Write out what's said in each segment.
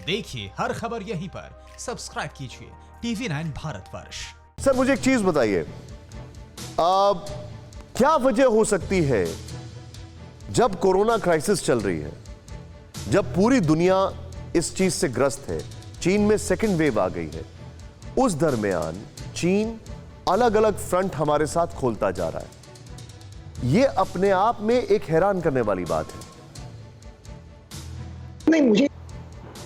देखिए हर खबर यहीं पर, सब्सक्राइब कीजिए TV9 भारतवर्ष। सर मुझे एक चीज बताइए, क्या वजह हो सकती है जब कोरोना क्राइसिस चल रही है, जब पूरी दुनिया इस चीज से ग्रस्त है, चीन में सेकेंड वेव आ गई है, उस दरमियान चीन अलग अलग फ्रंट हमारे साथ खोलता जा रहा है। यह अपने आप में एक हैरान करने वाली बात है। नहीं,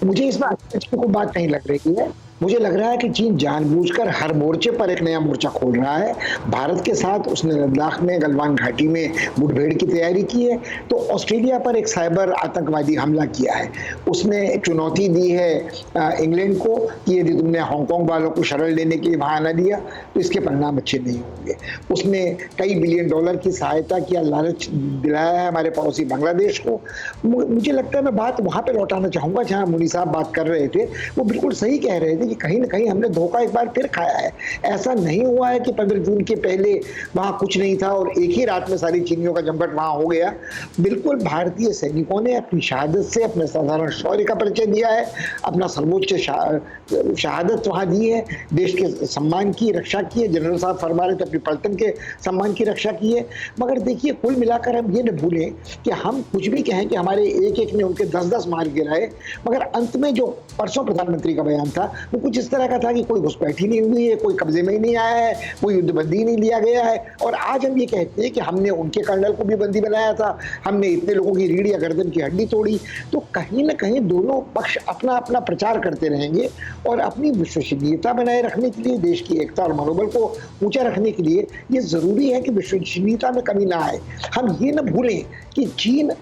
मुझे इसमें अच्छी कोई बात नहीं लग रही है। मुझे लग रहा है कि चीन जानबूझकर हर मोर्चे पर एक नया मोर्चा खोल रहा है। भारत के साथ उसने लद्दाख में गलवान घाटी में मुठभेड़ की तैयारी की है, तो ऑस्ट्रेलिया पर एक साइबर आतंकवादी हमला किया है। उसने चुनौती दी है इंग्लैंड को कि यदि तुमने हांगकांग वालों को शरण लेने के लिए वहां आना दिया तो इसके परिणाम अच्छे नहीं होंगे। उसने कई बिलियन डॉलर की सहायता किया, लालच दिलाया है हमारे पड़ोसी बांग्लादेश को। मुझे लगता है मैं बात वहां पर लौटाना चाहूंगा जहां मुनी साहब बात कर रहे थे। वो बिल्कुल सही कह रहे थे कि कहीं ना कहीं हमने धोखा एक बार फिर खाया है। ऐसा नहीं हुआ है कि 15 जून के पहले वहां कुछ नहीं था और एक ही रात में सारी चीनियों का जमघट वहां हो गया। बिल्कुल भारतीय सैनिकों ने अपनी शहादत से अपने साधारण शौर्य का परिचय दिया है, अपना सर्वोच्च शहादत वहां दी है, देश के सम्मान की रक्षा की है। जनरल साहब फरमा रहे थे अपनी पलटन के सम्मान की रक्षा की है। मगर देखिए, कुल मिलाकर हम ये न भूलें कि हम कुछ भी कहें कि हमारे एक एक ने उनके 10-10 मार गिराए, मगर अंत में जो परसों प्रधानमंत्री का बयान था वो कुछ इस तरह का था कि कोई घुसपैठी नहीं हुई है, कोई कब्जे में ही नहीं आया है, कोई युद्धबंदी नहीं लिया गया है। और आज हम ये कहते हैं कि हमने उनके कर्नल को भी बंदी बनाया था, हमने इतने लोगों की रीढ़ या गर्दन की हड्डी तोड़ी। तो कहीं ना कहीं दोनों पक्ष अपना अपना प्रचार करते रहेंगे और अपनी विश्वसनीयता बनाए रखने के लिए, देश की एकता और मनोबल को ऊंचा रखने के लिए ये जरूरी है कि विश्वसनीयता में कमी ना आए। हम ये न भूलें कि चीन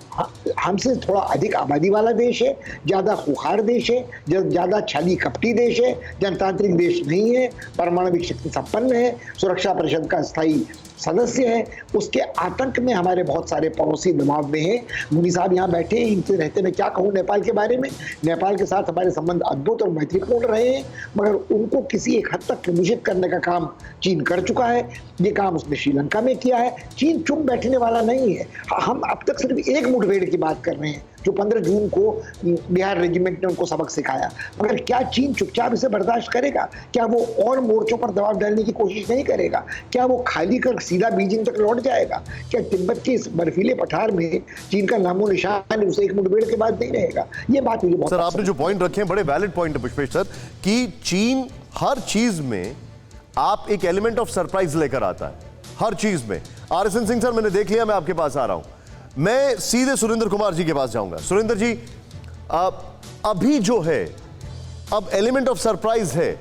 हमसे थोड़ा अधिक आबादी वाला देश है, ज्यादा खुखार देश है, ज्यादा छली कपटी देश है, जनतांत्रिक देश नहीं है, पारमाणविक शक्ति संपन्न है, सुरक्षा परिषद का स्थायी सदस्य है। उसके आतंक में हमारे बहुत सारे पड़ोसी दबाव में हैं। मुनी साहब यहाँ बैठे हैं, इनसे रहते मैं क्या कहूँ नेपाल के बारे में। नेपाल के साथ हमारे संबंध अद्भुत और मैत्रीपूर्ण रहे हैं, मगर उनको किसी एक हद तक प्रदूषित करने का काम चीन कर चुका है। ये काम उसने श्रीलंका में किया है। चीन चुप बैठने वाला नहीं है। हम अब तक सिर्फ एक मुठभेड़ की बात कर रहे हैं जो 15 जून को बिहार रेजिमेंट ने उनको सबक सिखाया, मगर क्या चीन चुपचाप इसे बर्दाश्त करेगा? क्या वो और मोर्चों पर दबाव डालने की कोशिश नहीं करेगा? क्या वो खाली कर सीधा बीजिंग तक लौट जाएगा? क्या तिब्बत के इस बर्फीले पठार में चीन का नामो निशान उसे एक मुठभेड़ के बाद नहीं रहेगा? ये बात मुझे बहुत सर, आपने जो पॉइंट रखे हैं बड़े वैलिड पॉइंट है पुष्पेश सर, कि चीन हर चीज में आप एक एलिमेंट ऑफ सरप्राइज लेकर आता है, हर चीज में। RSN सिंह सर, मैंने देख लिया, मैं आपके पास आ रहा हूं। मैं सीधे सुरेंद्र कुमार जी के पास जाऊंगा। सुरेंद्र जी, अभी जो है, अब एलिमेंट ऑफ सरप्राइज है,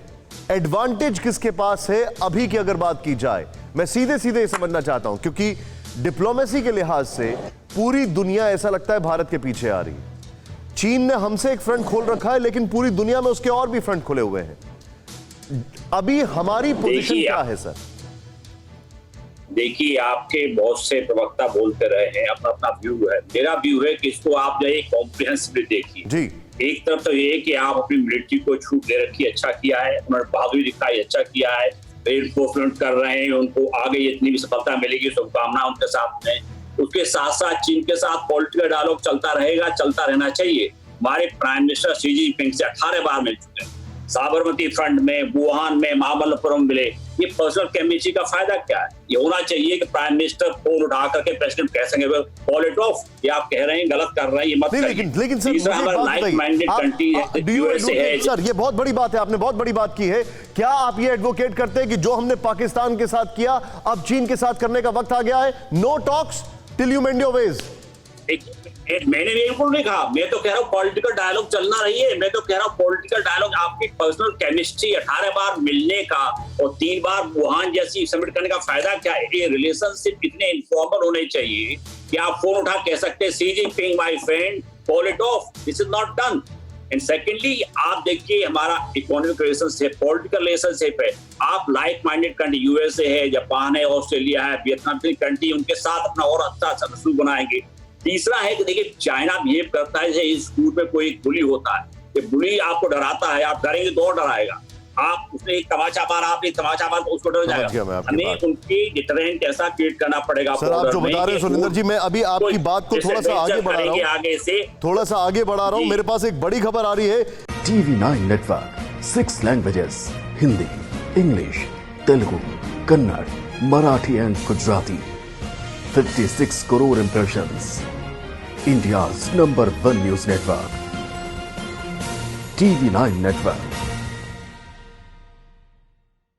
एडवांटेज किसके पास है अभी की अगर बात की जाए? मैं सीधे सीधे समझना चाहता हूं, क्योंकि डिप्लोमेसी के लिहाज से पूरी दुनिया ऐसा लगता है भारत के पीछे आ रही है। चीन ने हमसे एक फ्रंट खोल रखा है, लेकिन पूरी दुनिया में उसके और भी फ्रंट खुले हुए हैं। अभी हमारी पोजीशन क्या है सर? देखिए, आपके बहुत से प्रवक्ता बोलते रहे हैं, अपना अपना व्यू है। मेरा व्यू है कि इसको आप जो है कॉम्प्रिहेंसिवली देखिए जी। एक तरफ तो ये है कि आप अपनी मिलिट्री को छूट दे रखी, अच्छा किया है, उन्होंने बहादुरी दिखाई, अच्छा किया है, रेनफोर्समेंट कर रहे हैं, उनको आगे जितनी भी सफलता मिलेगी शुभकामना उनके साथ में। उसके साथ साथ चीन के साथ पॉलिटिकल डायलॉग चलता रहेगा, चलता रहना चाहिए। हमारे प्राइम मिनिस्टर शी जिनपिंग से 18 बार मिल चुके हैं, साबरमती फ्रंट में, वुहान में, महाबलीपुरम मिले। ये पर्सनल केमिस्ट्री का फायदा क्या है? ये होना चाहिए कि प्राइम मिनिस्टर फोन उठा करके प्रेसिडेंट कह सकें कॉल इट ऑफ, ये आप कह रहे हैं गलत कर रहे हैं, ये मत करिए। लेकिन सर, लाइक माइंडेड कंट्री है सर, ये बहुत बड़ी बात है, आपने बहुत बड़ी बात की है। क्या आप ये एडवोकेट करते हैं कि जो हमने पाकिस्तान के साथ किया अब चीन के साथ करने का वक्त आ गया है? No talks till you mend your ways. मैंने बिल्कुल नहीं कहा, मैं तो कह रहा हूँ पॉलिटिकल डायलॉग चलना रही है। मैं तो कह रहा हूँ पॉलिटिकल डायलॉग, आपकी पर्सनल केमिस्ट्री 18 बार मिलने का और 3 बार वुहान जैसी समिट करने का फायदा क्या है? ये रिलेशनशिप इतने इनफॉर्मल होने चाहिए कि आप फोन उठा कह सकते हैं Xi Jinping my friend, call it of. This is not done. And secondly, आप देखिए हमारा इकोनॉमिक रिलेशनशिप, पॉलिटिकल रिलेशनशिप है। आप लाइक माइंडेड कंट्री USA है, जापान है, ऑस्ट्रेलिया है, वियतनाम की कंट्री, उनके साथ अपना और अच्छा सदस्य बनाएंगे। तीसरा है कि देखिए चाइना बिहेव करता है जैसे इस स्कूल में कोई बुली होता है। ये बुली आपको डराता है, आप डरेंगे तो और डराएगा। आप उसने एक तमाचा मारा, आपने तमाचा मारा तो उसको डर जाएगा। हमें उनकी डिटरेंट ऐसा क्रिएट करना पड़ेगा। सर, आप जो बता रहे हैं सुरेंद्र जी, मैं अभी आपकी बात को थोड़ा सा आगे बढ़ा रहा हूं, आगे से थोड़ा सा आगे बढ़ा रहा हूं। मेरे पास एक बड़ी खबर आ रही है। TV9 Network, 6 languages, Hindi, English, Telugu, Kannada, Marathi and Gujarati. 56 crore impressions. India's #1 news network. TV9 Network.